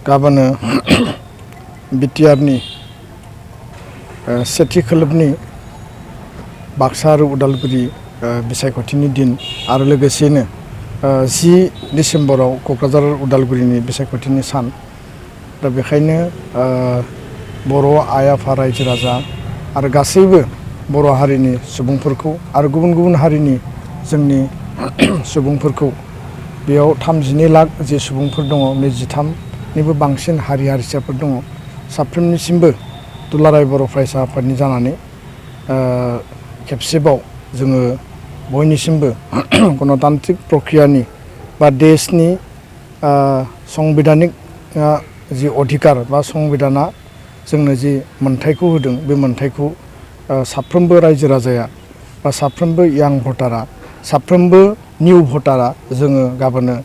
गाबोनो बिटिआरनि सेथि खोलोबनि बाक्सा आरो उदालगुरि बिसायख'थिनि दिन आरो लोगोसेनो 10 डिसेम्बराव क'क्राझार उदालगुरिनि बिसायख'थिनि सान दा बेखायनो बर' आइ आफा रायजो राजा आरो गासैबो बर' हारिनि सुबुंफोरखौ आरो गुबुन गुबुन हारिनि जोंनि सुबुंफोरखौ बेयाव 32 लाख जे सुबुंफोर दङ 23निबो बांसिन हारि हारिसाफोर दङ साफ्रोमनिसिमबो दुलाराय बर' फरायसा आफादनि जानानै खेबसेबाव जोङो बयनिसिमबो गणतान्त्रिक प्रक्रियानि बा देशनि संबिधानिक जि अधिकार बा संबिधाना जोंनो जि मोनथायखौ होदों बे मोनथायखौ साफ्रोमबो रायजो राजाया बा साफ्रोमबो यां भटारा साफ्रोमबो निउ भटारा जोङो गाबोनो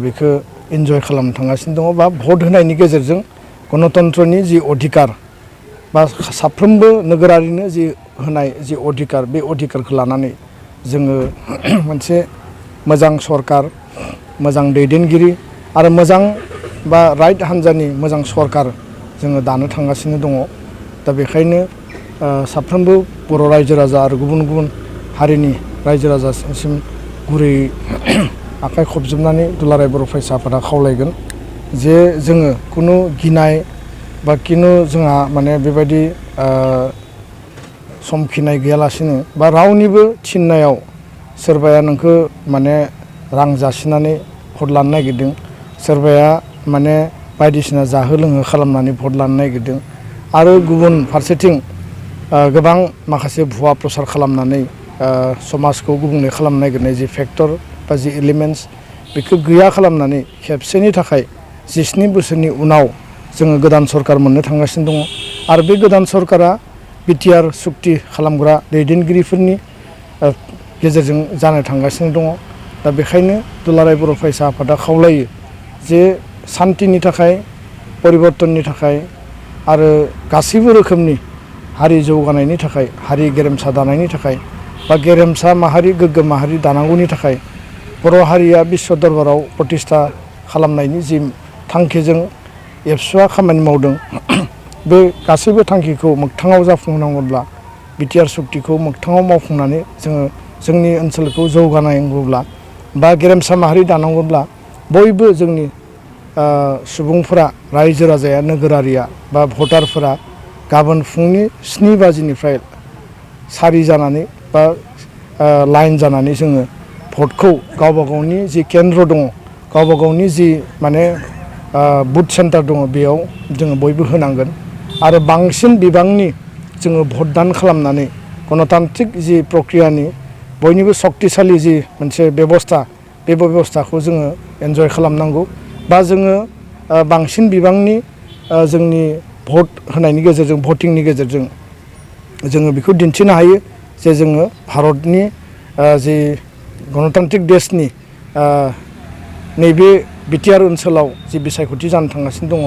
बेखौ इन्जय खालामनो थांगासिनो दङ बा भट होनायनि गेजेरजों गणतन्त्रनि जि अधिकार बा साफ्रोमबो नोगोरारिनो जि होनाय जि अधिकार बे अधिकारखौ लानानै जोङो मोनसे मोजां सरकार मोजां दैदेनगिरि आरो मोजां बा राइट हान्जानि मोजां सरकार जोङो दानो थांगासिनो दङ दा बेखायनो साफ्रोमबो बर' रायजो राजा आरो गुबुन गुबुन हारिनि रायजो राजासिम गुरै आखाइ खबजोबनानै दुलाराय बर' फरायसा आफादा खावलायगोन जे जोङो खुनु गिनाय बा किनु जोंहा माने बेबायदि समखिनाय गैयालासिनो बा रावनिबो थिननायाव सोरबाया नोंखौ माने रां जासिनानै भट लानो नागिरदों सोरबाया माने बायदिसिना जाहो लोंहो खालामनानै भट लानो नागिरदों आरो गुबुन फारसेथिं गोबां माखासे भुवा प्रसार खालामनानै समाजखौ गुबुंले खालामनो नागिरनाय जि फेक्टर बा जि एलिमेन्टस बेखौ गैया खालामनानै खेबसेनि थाखाय 17 बोसोरनि उनाव जोङो गोदान सरकार मोननो थांगासिनो दङ आरो बे गोदान सरकारा बिटिआर सुक्ति खालामग्रा दैदेनगिरिफोरनि गेजेरजों जानो थांगासिनो दङ दा बेखायनो दुलाराय बर' फरायसा आफादा खावलायो जे सान्तिनि थाखाय परिबर्तननि थाखाय आरो गासैबो रोखोमनि हारि जौगानायनि थाखाय हारि गेरेमसा दानायनि थाखाय बा गेरेमसा माहारि गोग्गो माहारि दानांगौनि थाखाय बर' हारिया बिश्व दरबाराव प्रतिष्ठा खालामनायनि जि थांखिजों एबसुआ खामानि मावदों बे गासैबो थांखिखौ मोगथाङाव जाफुंहोनांगौब्ला बिटिआर सुक्तिखौ मोगथाङाव मावफुंनानै जोङो जोंनि ओनसोलखौ जौगानांगौब्ला बा गेरेमसा माहारि दानांगौब्ला बयबो जोंनि सुबुंफोरा रायजो राजाया नोगोरारिया बा भटारफोरा गाबोन फुंनि 7 बाजिनिफ्राय सारि जानानै बा लाइन जानानै जोङो भटखौ गावबा गावनि जि केन्द्र दङ गावबा गावनि जि माने बुथ सेन्टार दङ बेयाव जोङो बयबो होनांगोन आरो बांसिन बिबांनि जोङो भटदान खालामनानै गणतान्त्रिक जि प्रक्रियानि बयनिबो सक्तिशालि जि मोनसे बेबस्था बे बेबस्थाखौ जोङो एन्जय खालामनांगौ बा जोङो बांसिन बिबांनि जोंनि भट होनायनि गेजेरजों भटिंनि गेजेरजों जोङो बेखौ दिन्थिनो हायो जे जोङो भारतनि जि गणतान्त्रिक देशनि नैबे बिटिआर ओनसोलाव जि बिसायख'थि जानो थांगासिनो दङ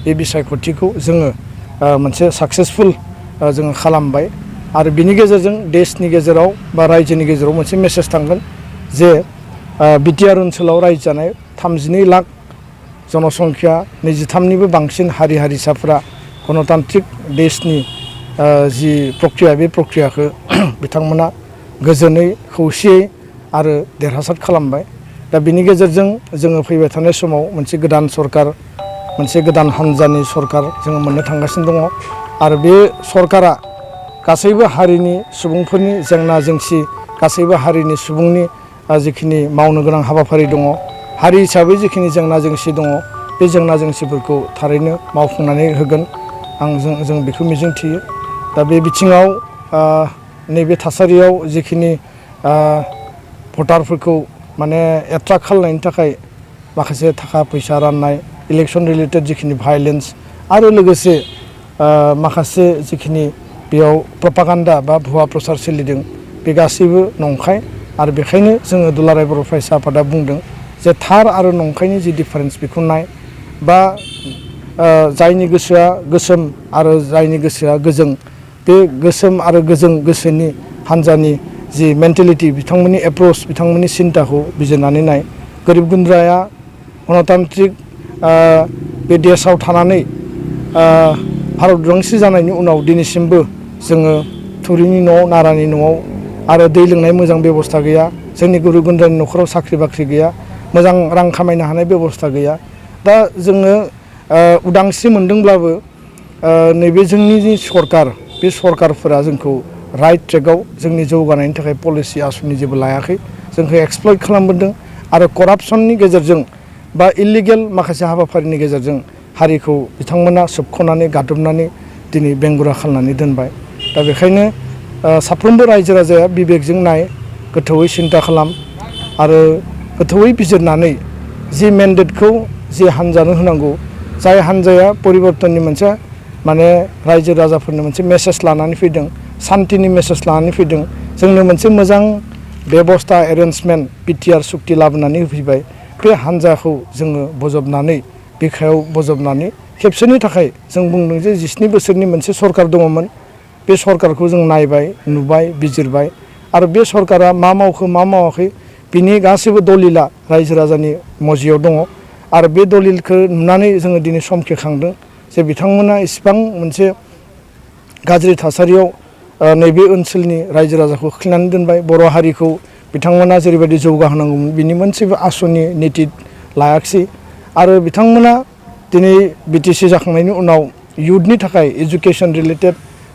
बे बिसायख'थिखौ जोङो मोनसे साक्सेसफुल जोङो खालामबाय आरो बिनि गेजेरजों देशनि गेजेराव बा रायजोनि गेजेराव मोनसे मेसेज थांगोन जे बिटिआर ओनसोलाव रायजो जानाय 32 लाख जनसंख्या 23निबो बांसिन हारि हारिसाफोरा गणतान्त्रिक देशनि जि प्रक्रिया बे प्रक्रियाखौ बिथांमोना गोजोनै खौसेयै आरो देरहासार खालामबाय दा बिनि गेजेरजों जोङो फैबाय थानाय समाव मोनसे गोदान सरकार मोनसे गोदान हान्जानि सरकार जोङो मोननो थांगासिनो दङ आरो बे सरकारा गासैबो हारिनि सुबुंफोरनि जेंना जेंसि गासैबो हारिनि सुबुंनि जिखिनि मावनो गोनां हाबाफारि दङ हारि हिसाबै जिखिनि जेंना जेंसि दङ बे जेंना जेंसिफोरखौ थारैनो मावफुंनानै होगोन जों बेखौ मिजिंथियो दा बे बिथिङाव नैबे थासारियाव जिखिनि भटारफोरखौ माने एट्राक्ट खालामनायनि थाखाय माखासे थाखा फैसा राननाय इलेक्सन रिलेटेड जिखिनि भायलेन्स आरो लोगोसे माखासे जिखिनि बेयाव प्रपागान्डा बा भुवा प्रसार सोलिदों बे गासैबो नंखाय आरो बेखायनो जोङो दुलाराय बर' फरायसा आफादा बुंदों जे थार आरो नंखायनि जि डिफारेन्स बेखौ नाय बा जायनि गोसोआ गोसोम आरो जायनि गोसोआ गोजों बे गोसोम आरो गोजों गोसोनि हान्जानि जि मेन्टेलिटि बिथांमोननि एप्रोच बिथांमोननि सिन्ताखौ बिजिरनानै नाय गोरिब गुन्द्राया गणतान्त्रिक बे देशआव थानानै भारत उदांस्रि जानायनि उनाव दिनैसिमबो जोङो थुरिनि न'आव नारानि न'आव आरो दै लोंनाय मोजां बेबस्था गैया जोंनि गुरु गुन्द्रानि न'खराव साख्रि बाख्रि गैया मोजां रां खामायनो हानाय बेबस्था गैया दा जोङो उदांस्रि मोनदोंब्लाबो नैबे जोंनि सरकार बे सरकारफोरा जोंखौ राइट ट्रेकआव जोंनि जौगानायनि थाखाय पलिसि आसुनि जेबो लायाखै जोंखौ एक्सप्लइट खालामबोदों आरो करापसननि गेजेरजों बा इलिगेल माखासे हाबाफारिनि गेजेरजों हारिखौ बिथांमोना सोबख'नानै गादबनानै दिनै बेंगुरा खालामनानै दोनबाय दा बेखायनो साफ्रोमबो रायजो राजाया बिबेकजों नाय गोथौयै सिन्ता खालाम आरो गोथौयै बिजिरनानै जि मेन्डेटखौ जि हान्जानो होनांगौ जाय हान्जाया परिबर्तननि मोनसे माने रायजो राजाफोरनो मोनसे मेसेज लानानै फैदों सान्तिनि मेसेज लानानै फैदों जोंनो मोनसे मोजां बेबस्था एरेन्जमेन्ट बिटिआर सुक्ति लाबोनानै होफैबाय बे हान्जाखौ जोङो बजबनानै बिखायाव बजबनानै खेबसेनि थाखाय जों बुंदों जे 17 बोसोरनि मोनसे सरकार दङमोन बे सरकारखौ जों नायबाय नुबाय बिजिरबाय आरो बे सरकारा मा मावखो मा मावाखै बिनि गासैबो दलिला रायजो राजानि मजियाव दङ आरो बे दलिलखौ नुनानै जोङो दिनै समखेखांदों जे बिथांमोना इसिबां मोनसे गाज्रि थासारियाव नैबे ओनसोलनि रायजो राजाखौ खोख्लैनानै दोनबाय बर' हारिखौ बिथांमोना जेरैबायदि जौगाहोनांगौमोन बिनि मोनसेबो आसनि नीति लायाखिसै आरो बिथांमोना दिनै बिटिसि जाखांनायनि उनाव इयुथनि थाखाय एजुकेशन रिलेटेड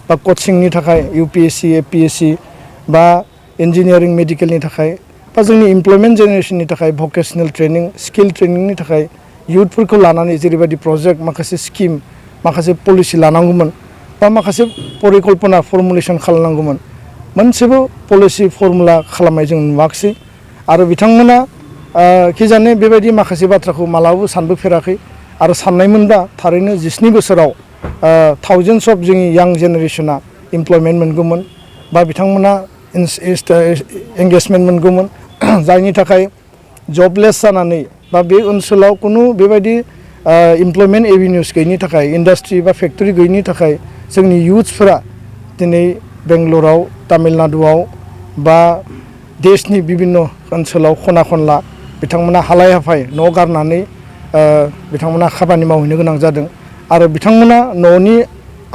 बा कचिंनि थाखाय UPSC APSC बा इन्जिनियारिं मेडिकेलनि थाखाय बा जोंनि इमप्लयमेन्ट जेनेरेशननि थाखाय भकेशनेल ट्रेनिं स्किल ट्रेनिंनि थाखाय इयुथफोरखौ लानानै जेरैबायदि प्रजेक्ट माखासे स्किम माखासे पलिसि लानांगौमोन बा माखासे परिकल्पना फर्मुलेसन खालामनांगौमोन मोनसेबो पलिसि फर्मुला खालामनाय जों नुवाखिसै आरो बिथांमोना खिजाने बेबायदि माखासे बाथ्राखौ मालाबाबो सानबोफेराखै आरो साननायमोनबा थारैनो 17 बोसोराव थाउजेन्डस अफ जोंनि यां जेनेरेशना इमप्लयमेन्ट मोनगौमोन बा बिथांमोना एंगेजमेन्ट मोनगौमोन जायनि थाखाय जबलेस जानानै बा बे ओनसोलाव खुनु बेबायदि इमप्लयमेन्ट एभिनिउस गैयिनि थाखाय इन्डास्ट्रि बा फेक्टरि गैयिनि थाखाय जोंनि इयुथ्सफोरा दिनै बेंगलराव तामिलनाडुआव बा देशनि बिभिन्न ओनसोलाव खना खनला बिथांमोना हालाय हाफाय न' गारनानै बिथांमोना खामानि मावहैनो गोनां जादों आरो बिथांमोना न'नि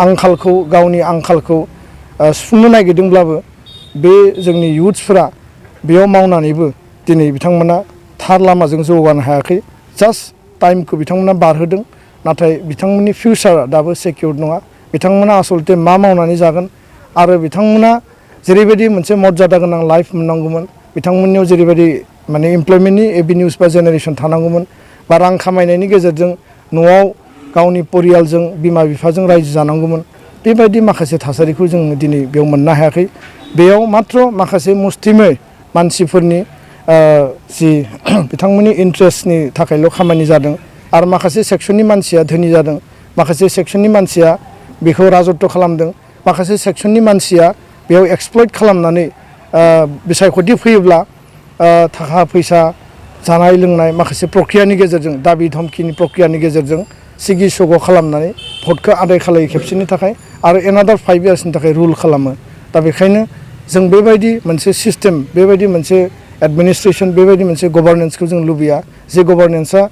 आंखालखौ गावनि आंखालखौ सुफुंनो नागिरदोंब्लाबो बे जोंनि इयुथ्सफोरा बेयाव मावनानैबो दिनै बिथांमोना थार लामाजों जौगानो हायाखै जास्ट टाइमखौ बिथांमोना बारहोदों नाथाय बिथांमोननि फिउचारा दाबो सेकिउर्ड नङा बिथांमोना आसलते मा मावनानै जागोन आरो बिथांमोना जेरैबायदि मोनसे मर्यादा गोनां लाइफ मोननांगौमोन बिथांमोननियाव जेरैबायदि माने इमप्लयमेन्टनि एभिनिउस बा जेनेरेशन थानांगौमोन बा रां खामायनायनि गेजेरजों न'आव गावनि परियालजों बिमा बिफाजों रायजो जानांगौमोन बेबायदि माखासे थासारिखौ जों दिनै बेयाव मोननो हायाखै बेयाव मात्र माखासे मुस्लिमै मानसिफोरनि जि बिथांमोननि इन्ट्रेस्टनि थाखायल' खामानि जादों आरो माखासे सेक्सननि मानसिया धोनि जादों माखासे सेक्सननि मानसिया बेखौ राजत्व खालामदों माखासे सेक्सननि मानसिया बेयाव एक्सप्लइट खालामनानै बिसायख'थि फैयोब्ला थाखा फैसा जानाय लोंनाय माखासे प्रक्रियानि गेजेरजों दाबि धमकिनि प्रक्रियानि गेजेरजों सिगि सग' खालामनानै भटखौ आदाय खालायो खेबसेनि थाखाय आरो एनादार 5 इयार्सनि थाखाय रुल खालामो दा बेखायनो जों बेबायदि मोनसे सिस्टेम बेबायदि मोनसे एडमिनिस्ट्रेशन बेबायदि मोनसे गभार्नेन्सखौ जों लुबैया जे गभार्नेन्सआ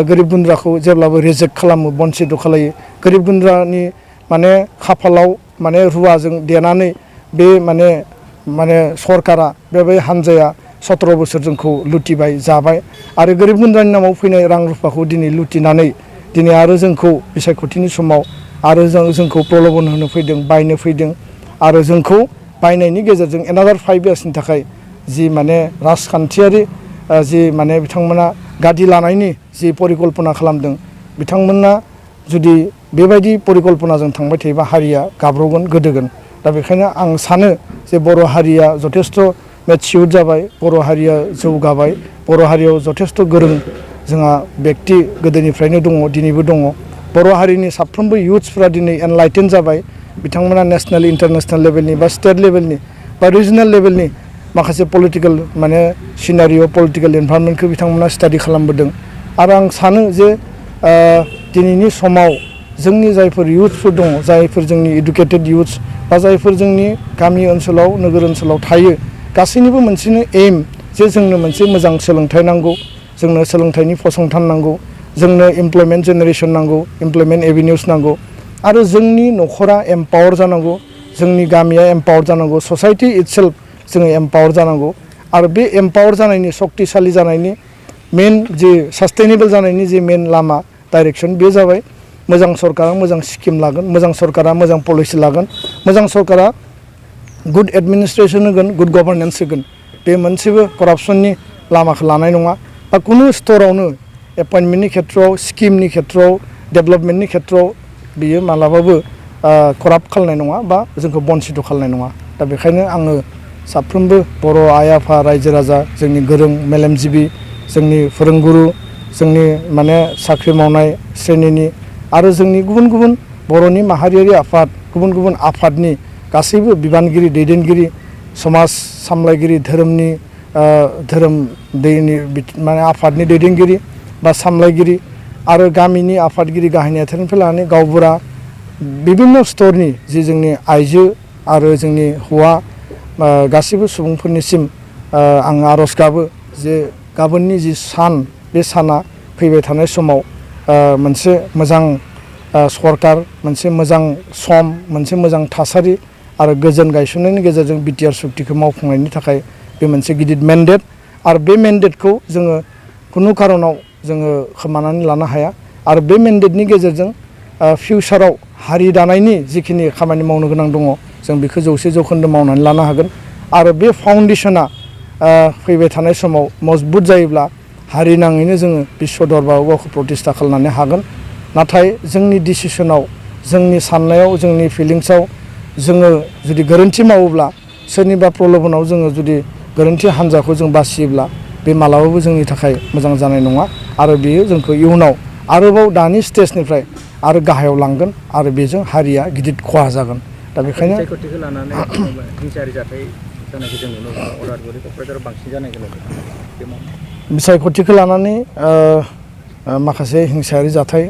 गोरिब गुन्द्राखौ जेब्लाबो रिजेक्ट खालामो बनसिद खालायो गोरिब गुन्द्रानि माने खाफालाव माने रुवाजों देनानै बे माने सरकारा बेबायदि हान्जाया 17 बोसोर जोंखौ लुटिबाय जाबाय आरो गोरिब गुन्द्रानि नामाव फैनाय रां रुफाखौ दिनै लुटिनानै दिनै आरो जोंखौ बिसायख'थिनि समाव आरो जोंखौ प्रल'भन होनो फैदों बायनो फैदों आरो जोंखौ बायनायनि गेजेरजों एनादार 5 इयार्सनि थाखाय जि माने राजखान्थियारि जि माने बिथांमोना गादि लानायनि जि परिकल्पना खालामदों बिथांमोना जुदि बेबायदि परिकल्पनाजों थांबाय थायोबा हारिया गाब्रगोन गोदोगोन दा बेखायनो आं सानो जे बर' हारिया जथेस्थ' मेच्युर जाबाय बर' हारिया जौगाबाय बर' हारियाव जथेस्थ' गोरों जोंहा व्यक्ति गोदोनिफ्रायनो दङ दिनैबो दङ बर' हारिनि साफ्रोमबो इयुथ्सफोरा दिनै एनलाइटेन जाबाय बिथांमोना नेशनेल इन्टारनेशनेल लेभेलनि बा स्टेट लेभेलनि बा रिजनेल लेभेलनि माखासे पलिटिकेल माने सिनारिय' पलिटिकेल एनभारनमेन्टखौ बिथांमोना स्टाडि खालामबोदों आरो आं सानो जे दिनैनि समाव जोंनि जायफोर इयुथ्सफोर दङ जायफोर जोंनि इडुकेटेड इयुथ्स बा जायफोर जोंनि गामि ओनसोलाव नोगोर ओनसोलाव थायो गासैनिबो मोनसेनो एम जे जोंनो मोनसे मोजां सोलोंथाइ नांगौ जोंनो सोलोंथाइनि फसंथान नांगौ जोंनो इमप्लयमेन्ट जेनेरेसन नांगौ, इमप्लयमेन्ट एभिनिउस नांगौ आरो जोंनि न'खरा एम्पावार जानांगौ, जोंनि गामिया एम्पावार जानांगौ, ससाइटि इटसेल्फ जोङो एम्पावार जानांगौ आरो बे एम्पावार जानायनि सक्तिशालि जानायनि मेन जे सास्टेनेबल जानायनि जे मेन लामा डाइरेक्सन बे जाबाय मोजां सरकारा मोजां स्किम लागोन, मोजां सरकारा मोजां पलिसि लागोन, मोजां सरकारा गुड एडमिनिस्ट्रेसन होगोन, गुड गभर्नेन्स होगोन। बे मोनसेबो करापसननि लामाखौ लानाय नङा बा कुनु स्तरावनो एपइन्टमेन्टनि खेथ्रआव, स्किमनि खेथ्रआव, डेभेलपमेन्टनि खेथ्रआव बियो मालाबाबो कराप्ट खालामनाय नङा बा जोंखौ बन्सित खालामनाय नङा। दा बेखायनो आङो साफ्रोमबो बर' आइ आफा रायजो राजा, जोंनि गोरों मेलेमजिबि, जोंनि फोरोंगुरु, जोंनि माने साख्रि मावनाय श्रेणिनि आरो जोंनि गुबुन गुबुन बर'नि माहारियारि आफाद, गुबुन गुबुन आफादनि गासैबो बिबानगिरि, दैदेनगिरि, समाज सामलायगिरि, धोरोम माने आफादनि दैदेनगिरि बा सामलायगिरि आरो गामिनि आफादगिरि, गाहाय नेहाथारिनिफ्राय लानानै गावबुरा, बिभिन्न स्तरनि जि जोंनि आइजो आरो जोंनि हौवा गासैबो सुबुंफोरनिसिम आं आर'ज गाबो जे गाबोननि जि सान, बे साना फैबाय थानाय समाव मोनसे मोजां सरकार, मोनसे मोजां सम, मोनसे मोजां थासारि आरो गोजोन गायसननायनि गेजेरजों बिटिआर सुक्तिखौ मावफुंनायनि थाखाय बे मोनसे गिदिर मेन्डेट आरो बे मेन्डेटखौ जोङो खुनु खारनाव जोङो खोमानानै लानो हाया आरो बे मेन्डेटनि गेजेरजों फिउचाराव हारि दानायनि जिखिनि खामानि मावनो गोनां दङ जों बेखौ 100% मावनानै लानो हागोन आरो बे फाउन्डेसना फैबाय थानाय समाव मजबुत जायोब्ला हारि नाङैनो जोङो बिश्व दरबाराव गावखौ प्रतिष्ठा खालामनो हागोन। नाथाय जोंनि डिसिसनाव, जोंनि साननायाव, जोंनि फिलिंसआव जोङो जुदि गोरोन्थि मावोब्ला, सोरनिबा प्रल'भनाव जोङो जुदि गोरोन्थि हान्जाखौ जों बासियोब्ला बे मालाबाबो जोंनि थाखाय मोजां जानाय नङा आरो बेयो जोंखौ इयुनाव आरोबाव दानि स्टेजनिफ्राय आरो गाहायाव लांगोन आरो बेजों हारिया गिदिर खहा जागोन। दा बेखायनो बिसायख'थिखौ लानानै हिंसायारि जाथाय जानायखौ जों नुनो मोनो, अदालगुरि क'क्राझाराव बांसिन जानायखौ नुनो मोनो। बिसायख'थिखौ लानानै माखासे हिंसायारि जाथाय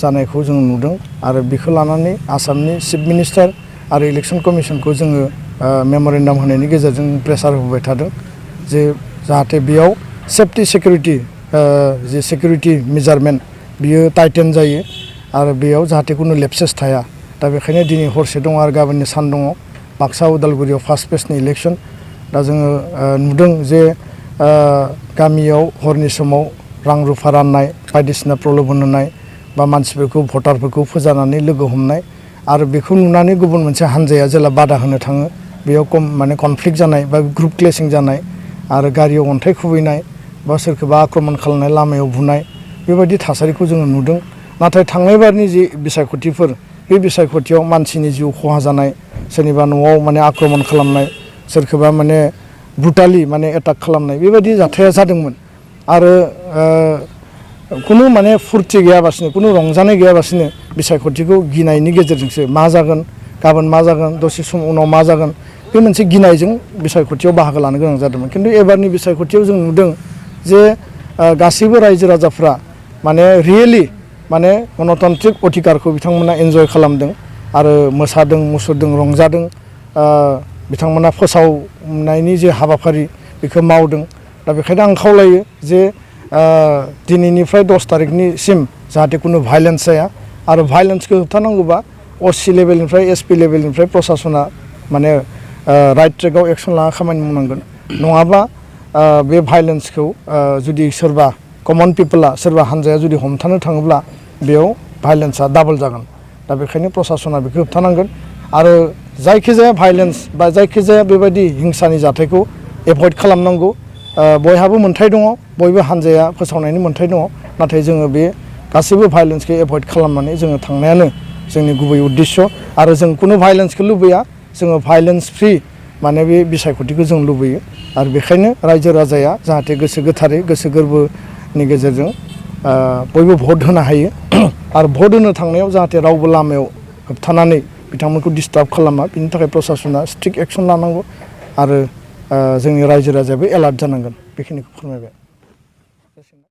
जानायखौ जों नुदों आरो बेखौ लानानै आसामनि चिफ मिनिस्टार आरो इलेक्सन कमिसनखौ जोङो मेम'रेन्डाम होनायनि गेजेरजों प्रेसार होबाय थादों जे जाहाथे बेयाव सेफटि सिकिउरिटि जे सिकिउरिटि मेजारमेन्ट बियो टाइटेन जायो आरो बेयाव जाहाथे कुनु लेप्सेस थाया। दा बेखायनो दिनै हरसे दङ आरो गाबोननि सान दङ बाक्सा उदालगुरियाव फार्स्ट फेसनि इलेक्सन। दा जोङो नुदों जे गामियाव हरनि समाव रां रुफा राननाय, बायदिसिना प्रल'भन होनाय बा मानसिफोरखौ भटारफोरखौ फोजानानै लोगो हमनाय आरो बेखौ नुनानै गुबुन मोनसे हान्जाया जेला बादा होनो थाङो बेयाव माने कनफ्लिक्ट जानाय बा ग्रुप क्लेसिं जानाय आरो गारियाव अन्थाइ खुबैनाय बा सोरखौबा आक्रमन खालामनाय, लामायाव बुनाय, बेबायदि थासारिखौ जोङो नुदों। नाथाय थांनाय बारनि जि बिसायख'थिफोर, बे बिसायख'थियाव मानसिनि जिउ खहा जानाय, सोरनिबा न'आव माने आक्रमन खालामनाय, सोरखौबा माने ब्रुटालि माने एटाक खालामनाय, बेबायदि जाथाया जादोंमोन आरो कुनु माने फुरथि गैयाबासिनो, कुनु रंजानाय गैयाबासिनो बिसायख'थिखौ गिनायनि गेजेरजोंसो मा जागोन, गाबोन मा जागोन, दसे सम उनाव मा जागोन, बे मोनसे गिनायजों बिसायख'थियाव बाहागो लानो गोनां जादोंमोन। खिन्थु एबारनि बिसायख'थियाव जों नुदों जे गासैबो रायजो राजाफ्रा माने रियेलि माने गणतान्त्रिक अधिकारखौ बिथांमोना एन्जय खालामदों आरो मोसादों, मुसुरदों, रंजादों। बिथांमोना फोसावनायनि जे हाबाफारि बेखौ मावदों। दा बेखायनो आं खावलायो जे दिनैनिफ्राय 10 तारिखनिसिम जाहाथे कुनु भायलेन्स जाया आरो भायलेन्सखौ होबथानांगौबा अ.सि. लेभेलनिफ्राय एस.पि. लेभेलनिफ्राय प्रसासना माने राइट ट्रेकआव एक्सन लाना खामानि मावनांगोन। नङाबा बे भायलेन्सखौ जुदि सोरबा कमन पिपोला, सोरबा हान्जाया जुदि हमथानो थाङोब्ला बेयाव भायलेन्सआ डाबल जागोन। दा बेखायनो प्रसासना बेखौ होबथानांगोन आरो जायखिजाया भायलेन्स बा जायखिजाया बेबायदि हिंसानि जाथायखौ एभयड खालामनांगौ। बयहाबो मोन्थाय दङ, बयबो हान्जाया फोसावनायनि मोन्थाय दङ, नाथाय जोङो बे गासैबो भायलेन्सखौ एभयड खालामनानै जोङो थांनायानो जोंनि गुबै उद्देश्य आरो जों कुनु भायलेन्सखौ लुबैया, जोङो भायलेन्स फ्रि माने बे बिसायख'थिखौ जों लुबैयो आरो बेखायनो रायजो राजाया जाहाथे गोसो गोथारै, गोसो गोरबोनि गेजेरजों बयबो भट होनो हायो आरो भट होनो थांनायाव जाहाथे रावबो लामायाव होबथानानै बिथांमोनखौ डिस्टार्ब खालामा, बिनि थाखाय प्रसासना स्ट्रिक्ट एक्सन लानांगौ आरो जोंनि रायजो राजायाबो एलार्ट जानांगोन। बेखिनिखौ फोरमायबाय।